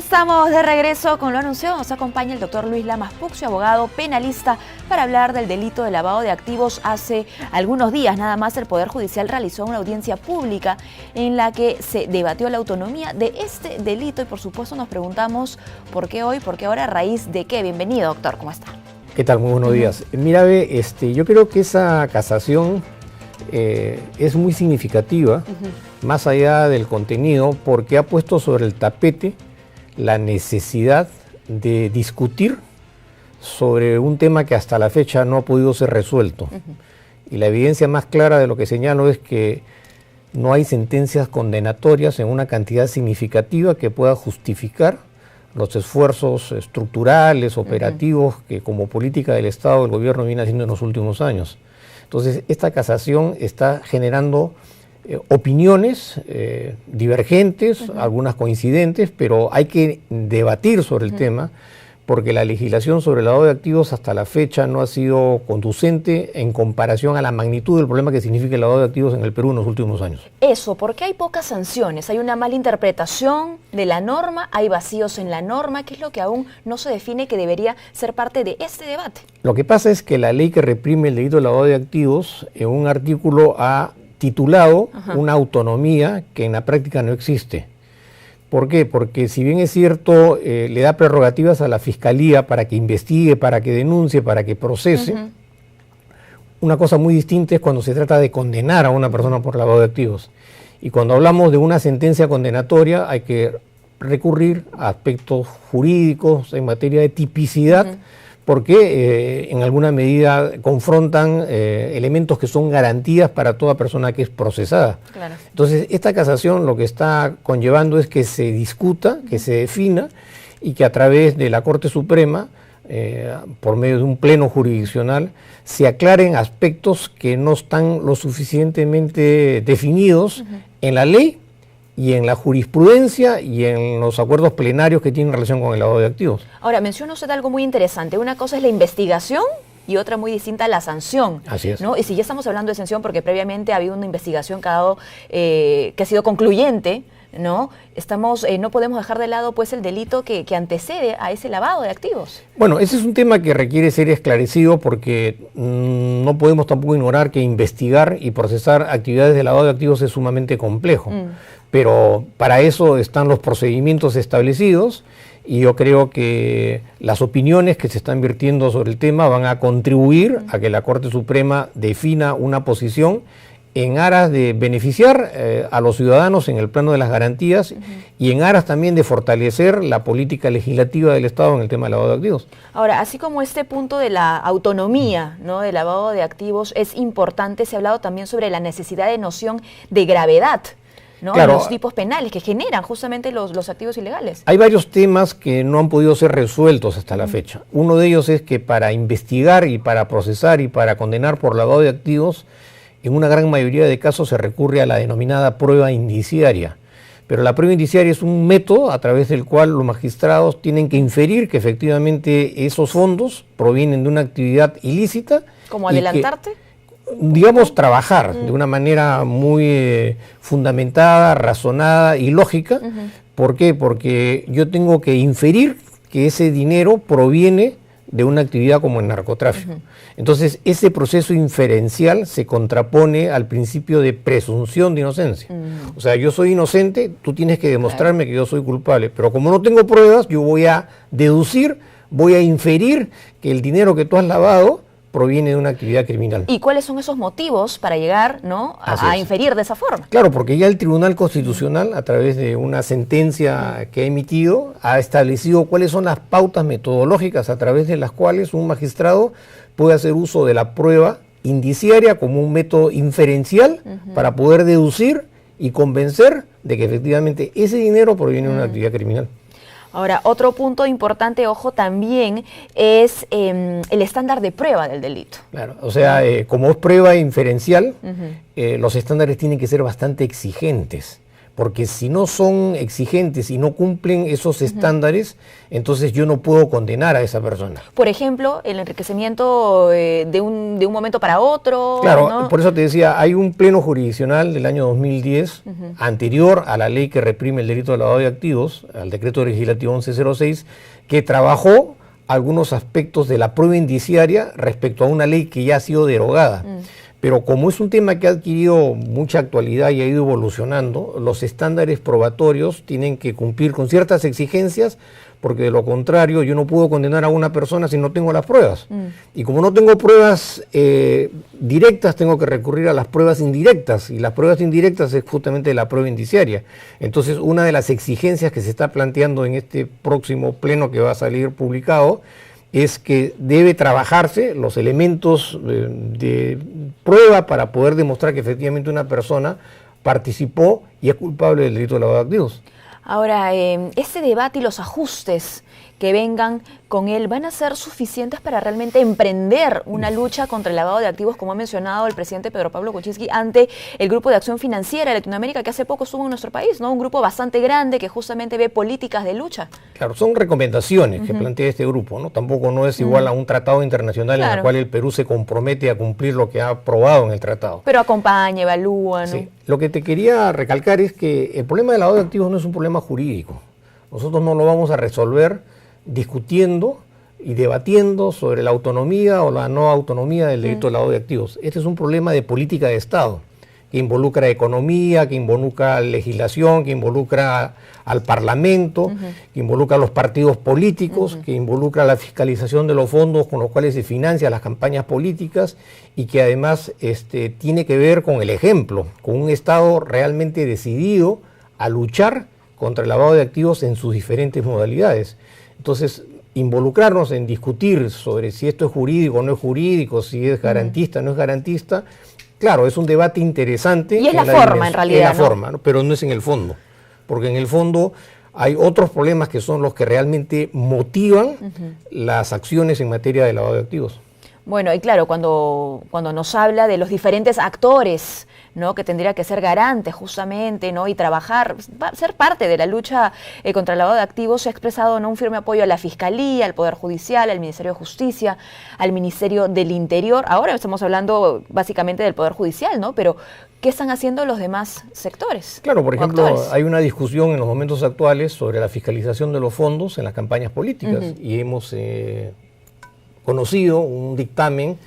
Estamos de regreso con lo anunciado. Nos acompaña el doctor Luis Lamas Puccio, abogado penalista, para hablar del delito de lavado de activos. Hace algunos días nada más el Poder Judicial realizó una audiencia pública en la que se debatió la autonomía de este delito y por supuesto nos preguntamos por qué hoy, por qué ahora, a raíz de qué. Bienvenido, doctor, ¿cómo está? ¿Qué tal? Muy buenos días. Mira, yo creo que esa casación es muy significativa, más allá del contenido, porque ha puesto sobre el tapete la necesidad de discutir sobre un tema que hasta la fecha no ha podido ser resuelto. Y la evidencia más clara de lo que señalo es que no hay sentencias condenatorias en una cantidad significativa que pueda justificar los esfuerzos estructurales, operativos, que como política del Estado el gobierno viene haciendo en los últimos años. Entonces, esta casación está generando opiniones divergentes, algunas coincidentes, pero hay que debatir sobre el tema porque la legislación sobre el lavado de activos hasta la fecha no ha sido conducente en comparación a la magnitud del problema que significa el lavado de activos en el Perú en los últimos años. Eso, porque hay pocas sanciones, hay una mala interpretación de la norma, hay vacíos en la norma, ¿qué es lo que aún no se define que debería ser parte de este debate? Lo que pasa es que la ley que reprime el delito de lavado de activos en un artículo ha titulado una autonomía que en la práctica no existe. ¿Por qué? Porque si bien es cierto, le da prerrogativas a la Fiscalía para que investigue, para que denuncie, para que procese, una cosa muy distinta es cuando se trata de condenar a una persona por lavado de activos. Y cuando hablamos de una sentencia condenatoria hay que recurrir a aspectos jurídicos en materia de tipicidad, porque en alguna medida confrontan elementos que son garantías para toda persona que es procesada. Claro. Entonces, esta casación lo que está conllevando es que se discuta, que se defina y que a través de la Corte Suprema, por medio de un pleno jurisdiccional, se aclaren aspectos que no están lo suficientemente definidos en la ley y en la jurisprudencia y en los acuerdos plenarios que tienen relación con el lavado de activos. Ahora, menciona usted algo muy interesante. Una cosa es la investigación y otra muy distinta la sanción. Así es. ¿No? Y si ya estamos hablando de sanción, porque previamente ha habido una investigación que ha sido concluyente, ¿no? No podemos dejar de lado pues el delito que antecede a ese lavado de activos. Bueno, ese es un tema que requiere ser esclarecido porque no podemos tampoco ignorar que investigar y procesar actividades de lavado de activos es sumamente complejo. Pero para eso están los procedimientos establecidos y yo creo que las opiniones que se están vertiendo sobre el tema van a contribuir a que la Corte Suprema defina una posición en aras de beneficiar a los ciudadanos en el plano de las garantías y en aras también de fortalecer la política legislativa del Estado en el tema del lavado de activos. Ahora, así como este punto de la autonomía, ¿no?, del lavado de activos es importante, se ha hablado también sobre la necesidad de noción de gravedad, ¿no? Claro, los tipos penales que generan justamente los activos ilegales. Hay varios temas que no han podido ser resueltos hasta la fecha. Uno de ellos es que para investigar y para procesar y para condenar por lavado de activos, en una gran mayoría de casos se recurre a la denominada prueba indiciaria. Pero la prueba indiciaria es un método a través del cual los magistrados tienen que inferir que efectivamente esos fondos provienen de una actividad ilícita. ¿Como adelantarte? Digamos, trabajar de una manera muy fundamentada, razonada y lógica. ¿Por qué? Porque yo tengo que inferir que ese dinero proviene de una actividad como el narcotráfico. Entonces, ese proceso inferencial se contrapone al principio de presunción de inocencia. O sea, yo soy inocente, tú tienes que demostrarme que yo soy culpable, pero como no tengo pruebas, yo voy a deducir, voy a inferir que el dinero que tú has lavado proviene de una actividad criminal. ¿Y cuáles son esos motivos para llegar, ¿no?, a inferir de esa forma? Claro, porque ya el Tribunal Constitucional, a través de una sentencia que ha emitido, ha establecido cuáles son las pautas metodológicas a través de las cuales un magistrado puede hacer uso de la prueba indiciaria como un método inferencial para poder deducir y convencer de que efectivamente ese dinero proviene de una actividad criminal. Ahora, otro punto importante, ojo, también es el estándar de prueba del delito. Claro, o sea, como es prueba inferencial, los estándares tienen que ser bastante exigentes, porque si no son exigentes y no cumplen esos estándares, entonces yo no puedo condenar a esa persona. Por ejemplo, el enriquecimiento de un momento para otro. Claro, ¿no? por eso te decía, hay un pleno jurisdiccional del año 2010, anterior a la ley que reprime el delito de lavado de activos, al decreto legislativo 1106, que trabajó algunos aspectos de la prueba indiciaria respecto a una ley que ya ha sido derogada. Pero como es un tema que ha adquirido mucha actualidad y ha ido evolucionando, los estándares probatorios tienen que cumplir con ciertas exigencias, porque de lo contrario yo no puedo condenar a una persona si no tengo las pruebas. Y como no tengo pruebas directas, tengo que recurrir a las pruebas indirectas, y las pruebas indirectas es justamente la prueba indiciaria. Entonces, una de las exigencias que se está planteando en este próximo pleno que va a salir publicado es que debe trabajarse los elementos de prueba para poder demostrar que efectivamente una persona participó y es culpable del delito de lavado de activos. Ahora, ese debate y los ajustes que vengan con él van a ser suficientes para realmente emprender una lucha contra el lavado de activos, como ha mencionado el presidente Pedro Pablo Kuczynski, ante el Grupo de Acción Financiera de Latinoamérica, que hace poco estuvo en nuestro país, ¿no? Un grupo bastante grande que justamente ve políticas de lucha. Claro, son recomendaciones que plantea este grupo, ¿no? Tampoco no es igual a un tratado internacional en el cual el Perú se compromete a cumplir lo que ha aprobado en el tratado. Pero acompaña, evalúa, ¿no? Sí. Lo que te quería recalcar es que el problema del lavado de activos no es un problema jurídico. Nosotros no lo vamos a resolver discutiendo y debatiendo sobre la autonomía o la no autonomía del delito de lavado de activos. Este es un problema de política de Estado, que involucra economía, que involucra legislación, que involucra al Parlamento, que involucra a los partidos políticos, que involucra la fiscalización de los fondos con los cuales se financian las campañas políticas, y que además tiene que ver con el ejemplo, con un Estado realmente decidido a luchar contra el lavado de activos en sus diferentes modalidades. Entonces, involucrarnos en discutir sobre si esto es jurídico o no es jurídico, si es garantista o no es garantista, claro, es un debate interesante. Y es la forma, en realidad. Es la forma, ¿no? Pero no es en el fondo, porque en el fondo hay otros problemas que son los que realmente motivan las acciones en materia de lavado de activos. Bueno, y claro, cuando nos habla de los diferentes actores, ¿no?, que tendría que ser garantes justamente, ¿no?, y trabajar, ser parte de la lucha contra el lavado de activos, se ha expresado, ¿no?, un firme apoyo a la Fiscalía, al Poder Judicial, al Ministerio de Justicia, al Ministerio del Interior. Ahora estamos hablando básicamente del Poder Judicial, ¿no? Pero ¿qué están haciendo los demás sectores? Claro, por ejemplo, hay una discusión en los momentos actuales sobre la fiscalización de los fondos en las campañas políticas, y hemos conocido un dictamen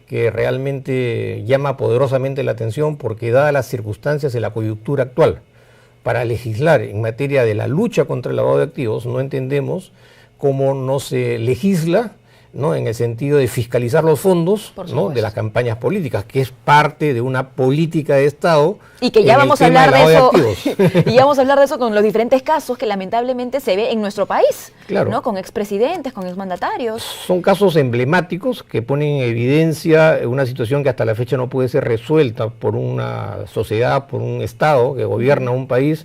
que realmente llama poderosamente la atención, porque dadas las circunstancias de la coyuntura actual, para legislar en materia de la lucha contra el lavado de activos, no entendemos cómo no se legisla, ¿no?, en el sentido de fiscalizar los fondos, ¿no?, de las campañas políticas, que es parte de una política de Estado. Y que ya vamos a hablar de eso. Y ya vamos a hablar de eso con los diferentes casos que lamentablemente se ve en nuestro país, claro, ¿no?, con expresidentes, con exmandatarios. Son casos emblemáticos que ponen en evidencia una situación que hasta la fecha no puede ser resuelta por una sociedad, por un Estado que gobierna un país,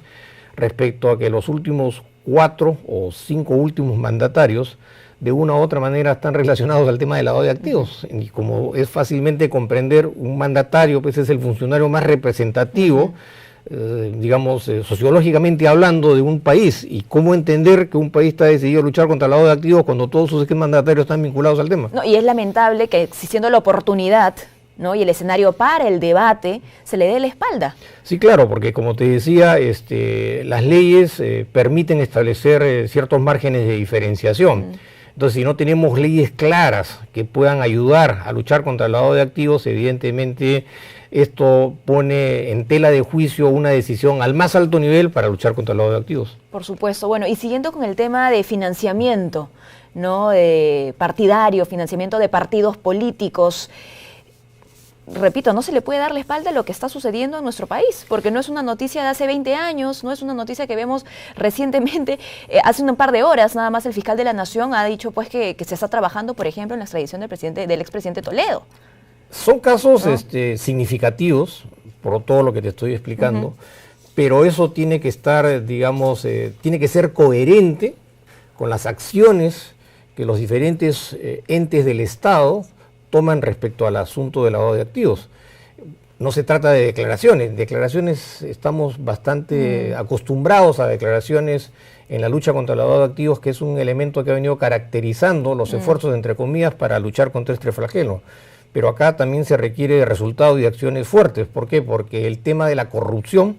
respecto a que los últimos 4 o 5 últimos mandatarios de una u otra manera están relacionados al tema del lavado de activos. Y como es fácilmente comprender, un mandatario pues es el funcionario más representativo, sociológicamente hablando, de un país. Y cómo entender que un país está decidido a luchar contra el lavado de activos cuando todos sus mandatarios están vinculados al tema. No, y es lamentable que, existiendo la oportunidad, ¿no?, y el escenario para el debate, se le dé la espalda. Sí, claro, porque como te decía, las leyes permiten establecer ciertos márgenes de diferenciación. Entonces, si no tenemos leyes claras que puedan ayudar a luchar contra el lavado de activos, evidentemente esto pone en tela de juicio una decisión al más alto nivel para luchar contra el lavado de activos. Por supuesto. Bueno, y siguiendo con el tema de financiamiento, ¿no?, de partidario, financiamiento de partidos políticos, repito, no se le puede dar la espalda a lo que está sucediendo en nuestro país, porque no es una noticia de hace 20 años, no es una noticia que vemos recientemente. Hace un par de horas nada más el fiscal de la Nación ha dicho pues que se está trabajando, por ejemplo, en la extradición del expresidente Toledo. Son casos significativos, por todo lo que te estoy explicando, pero eso tiene que estar, tiene que ser coherente con las acciones que los diferentes entes del Estado toman respecto al asunto del lavado de activos. no se trata de declaraciones. Declaraciones, estamos bastante acostumbrados a declaraciones en la lucha contra el lavado de activos, que es un elemento que ha venido caracterizando los esfuerzos, entre comillas, para luchar contra este flagelo. Pero acá también se requiere de resultados y de acciones fuertes. ¿Por qué? Porque el tema de la corrupción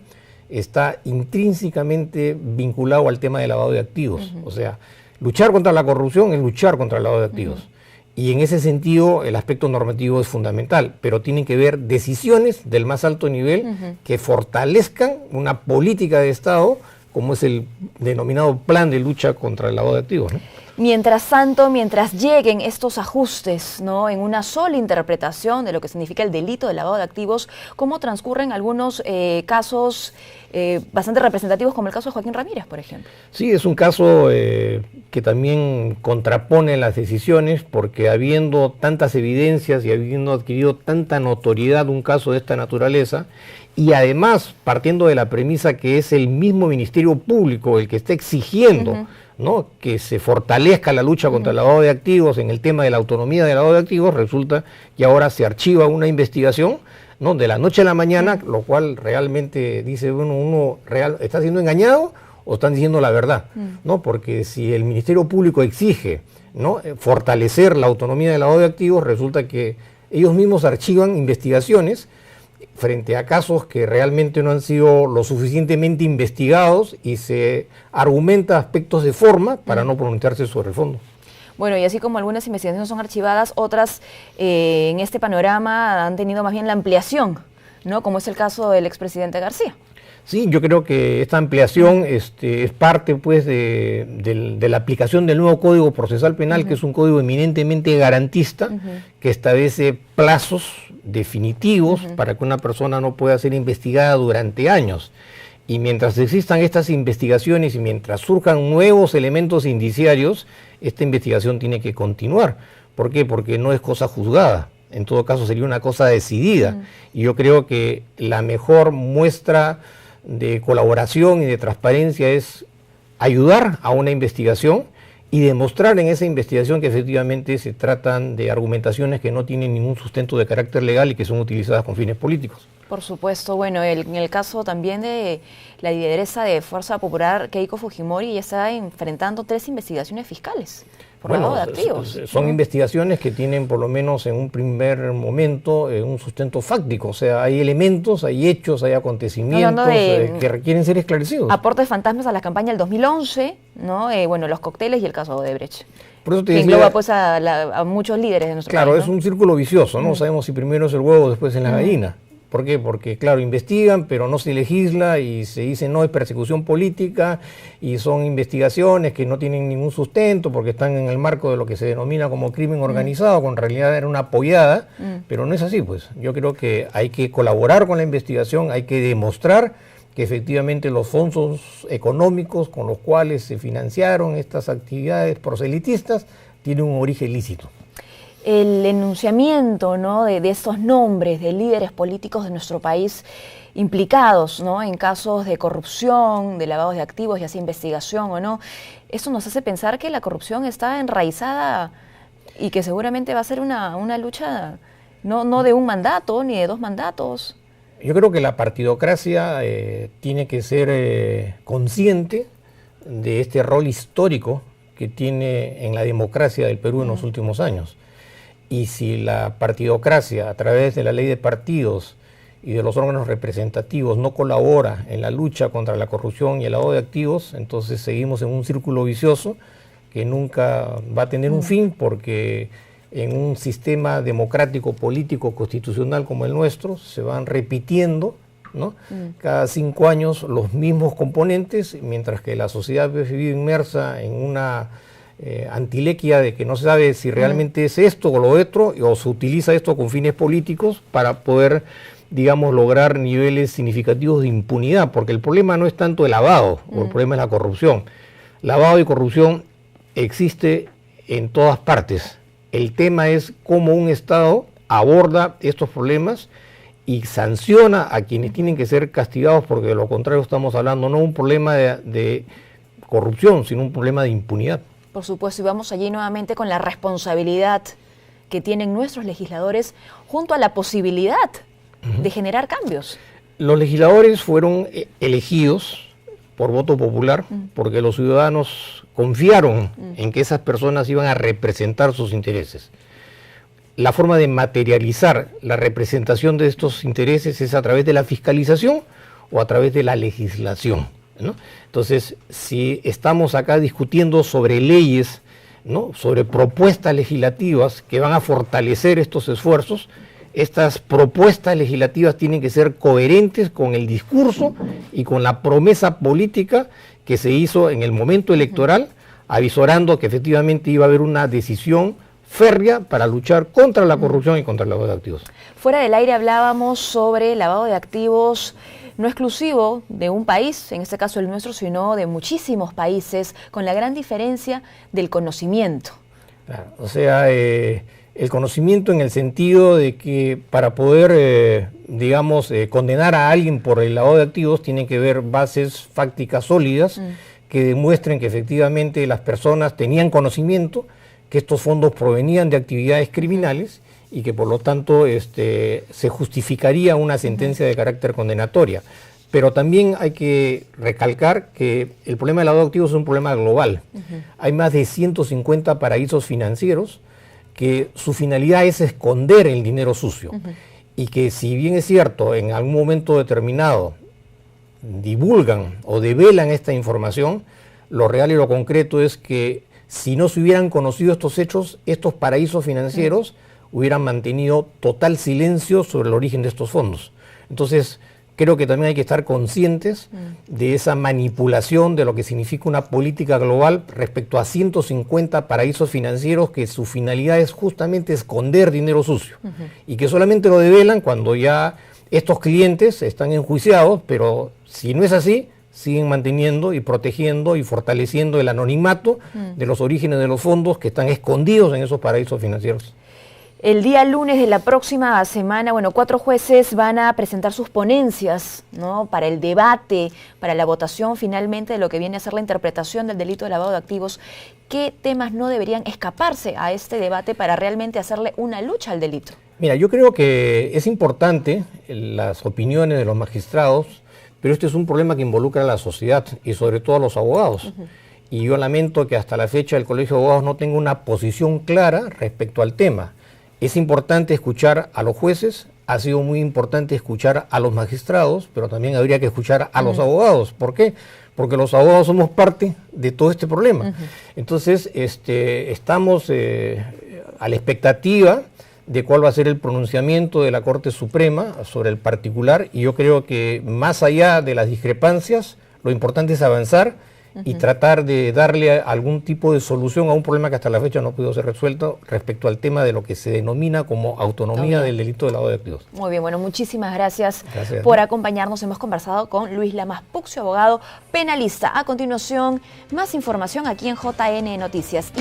está intrínsecamente vinculado al tema del lavado de activos. O sea, luchar contra la corrupción es luchar contra el lavado de activos. Y en ese sentido el aspecto normativo es fundamental, pero tienen que haber decisiones del más alto nivel que fortalezcan una política de Estado, como es el denominado plan de lucha contra el lavado de activos, ¿no? Mientras tanto, mientras lleguen estos ajustes, ¿no?, en una sola interpretación de lo que significa el delito de lavado de activos, ¿cómo transcurren algunos casos bastante representativos, como el caso de Joaquín Ramírez, por ejemplo? Sí, es un caso que también contrapone las decisiones, porque habiendo tantas evidencias y habiendo adquirido tanta notoriedad un caso de esta naturaleza, y además partiendo de la premisa que es el mismo Ministerio Público el que está exigiendo ¿no?, que se fortalezca la lucha contra el lavado de activos en el tema de la autonomía del lavado de activos, resulta que ahora se archiva una investigación, ¿no?, de la noche a la mañana, lo cual realmente dice, bueno, uno está siendo engañado o están diciendo la verdad, ¿no? Porque si el Ministerio Público exige, ¿no?, fortalecer la autonomía del lavado de activos, resulta que ellos mismos archivan investigaciones frente a casos que realmente no han sido lo suficientemente investigados y se argumenta aspectos de forma para no pronunciarse sobre el fondo. Bueno, y así como algunas investigaciones son archivadas, otras en este panorama han tenido más bien la ampliación, ¿no?, como es el caso del expresidente García. Sí, yo creo que esta ampliación es parte, pues, de la aplicación del nuevo Código Procesal Penal, que es un código eminentemente garantista, que establece plazos definitivos para que una persona no pueda ser investigada durante años. Y mientras existan estas investigaciones y mientras surjan nuevos elementos indiciarios, esta investigación tiene que continuar. ¿Por qué? Porque no es cosa juzgada. En todo caso sería una cosa decidida. Y yo creo que la mejor muestra de colaboración y de transparencia es ayudar a una investigación y demostrar en esa investigación que efectivamente se tratan de argumentaciones que no tienen ningún sustento de carácter legal y que son utilizadas con fines políticos. Por supuesto. Bueno, en el caso también de la lideresa de Fuerza Popular, Keiko Fujimori, ya está enfrentando 3 investigaciones fiscales por lavado de activos. Son investigaciones que tienen, por lo menos en un primer momento, un sustento fáctico. O sea, hay elementos, hay hechos, hay acontecimientos que requieren ser esclarecidos. Aportes fantasmas a la campaña del 2011, ¿no? Bueno, los cócteles y el caso de Odebrecht. Por eso te que decía, engloba, pues, a muchos líderes de nuestro país, claro, ¿no? es un círculo vicioso, ¿no? Sabemos si primero es el huevo, después es la gallina. ¿Por qué? Porque, claro, investigan, pero no se legisla y se dice no, es persecución política y son investigaciones que no tienen ningún sustento porque están en el marco de lo que se denomina como crimen organizado, cuando en realidad era una apoyada, pero no es así, pues. Yo creo que hay que colaborar con la investigación, hay que demostrar que efectivamente los fondos económicos con los cuales se financiaron estas actividades proselitistas tienen un origen ilícito. El enunciamiento, ¿no?, de estos nombres de líderes políticos de nuestro país implicados, ¿no?, en casos de corrupción, de lavado de activos, ya sea investigación o no, eso nos hace pensar que la corrupción está enraizada y que seguramente va a ser una lucha no de un mandato ni de 2 mandatos. Yo creo que la partidocracia tiene que ser consciente de este rol histórico que tiene en la democracia del Perú en los últimos años. Y si la partidocracia, a través de la ley de partidos y de los órganos representativos, no colabora en la lucha contra la corrupción y el lavado de activos, entonces seguimos en un círculo vicioso que nunca va a tener un fin, porque en un sistema democrático, político, constitucional como el nuestro, se van repitiendo, ¿no?, cada 5 años los mismos componentes, mientras que la sociedad vive inmersa en una antilequia de que no se sabe si realmente es esto o lo otro, o se utiliza esto con fines políticos para poder, digamos, lograr niveles significativos de impunidad, porque el problema no es tanto el lavado, o el problema es la corrupción. Lavado y corrupción existe en todas partes. El tema es cómo un Estado aborda estos problemas y sanciona a quienes tienen que ser castigados, porque de lo contrario estamos hablando no un problema de corrupción, sino un problema de impunidad. Por supuesto, y vamos allí nuevamente con la responsabilidad que tienen nuestros legisladores junto a la posibilidad de generar cambios. Los legisladores fueron elegidos por voto popular porque los ciudadanos confiaron en que esas personas iban a representar sus intereses. La forma de materializar la representación de estos intereses es a través de la fiscalización o a través de la legislación, ¿no? Entonces, si estamos acá discutiendo sobre leyes, ¿no?, sobre propuestas legislativas que van a fortalecer estos esfuerzos, estas propuestas legislativas tienen que ser coherentes con el discurso y con la promesa política que se hizo en el momento electoral, avisorando que efectivamente iba a haber una decisión férrea para luchar contra la corrupción y contra el lavado de activos. Fuera del aire hablábamos sobre lavado de activos no exclusivo de un país, en este caso el nuestro, sino de muchísimos países, con la gran diferencia del conocimiento. Claro, o sea, el conocimiento en el sentido de que para poder, condenar a alguien por el lavado de activos tiene que haber bases fácticas sólidas que demuestren que efectivamente las personas tenían conocimiento, que estos fondos provenían de actividades criminales y que por lo tanto se justificaría una sentencia de carácter condenatoria. Pero también hay que recalcar que el problema del lavado de activos es un problema global. Hay más de 150 paraísos financieros que su finalidad es esconder el dinero sucio. Y que si bien es cierto, en algún momento determinado divulgan o develan esta información, lo real y lo concreto es que si no se hubieran conocido estos hechos, estos paraísos financieros hubieran mantenido total silencio sobre el origen de estos fondos. Entonces, creo que también hay que estar conscientes de esa manipulación de lo que significa una política global respecto a 150 paraísos financieros que su finalidad es justamente esconder dinero sucio y que solamente lo develan cuando ya estos clientes están enjuiciados, pero si no es así, siguen manteniendo y protegiendo y fortaleciendo el anonimato de los orígenes de los fondos que están escondidos en esos paraísos financieros. El día lunes de la próxima semana, 4 jueces van a presentar sus ponencias, ¿no?, para el debate, para la votación finalmente de lo que viene a ser la interpretación del delito de lavado de activos. ¿Qué temas no deberían escaparse a este debate para realmente hacerle una lucha al delito? Mira, yo creo que es importante las opiniones de los magistrados, pero este es un problema que involucra a la sociedad y sobre todo a los abogados. Y yo lamento que hasta la fecha el Colegio de Abogados no tenga una posición clara respecto al tema. Es importante escuchar a los jueces, ha sido muy importante escuchar a los magistrados, pero también habría que escuchar a los abogados. ¿Por qué? Porque los abogados somos parte de todo este problema. Entonces, estamos a la expectativa de cuál va a ser el pronunciamiento de la Corte Suprema sobre el particular, y yo creo que más allá de las discrepancias, lo importante es avanzar y tratar de darle algún tipo de solución a un problema que hasta la fecha no pudo ser resuelto respecto al tema de lo que se denomina como autonomía del delito de lavado de activos. Muy bien, muchísimas gracias por acompañarnos. Hemos conversado con Luis Lamas Puccio, abogado penalista. A continuación, más información aquí en JN Noticias.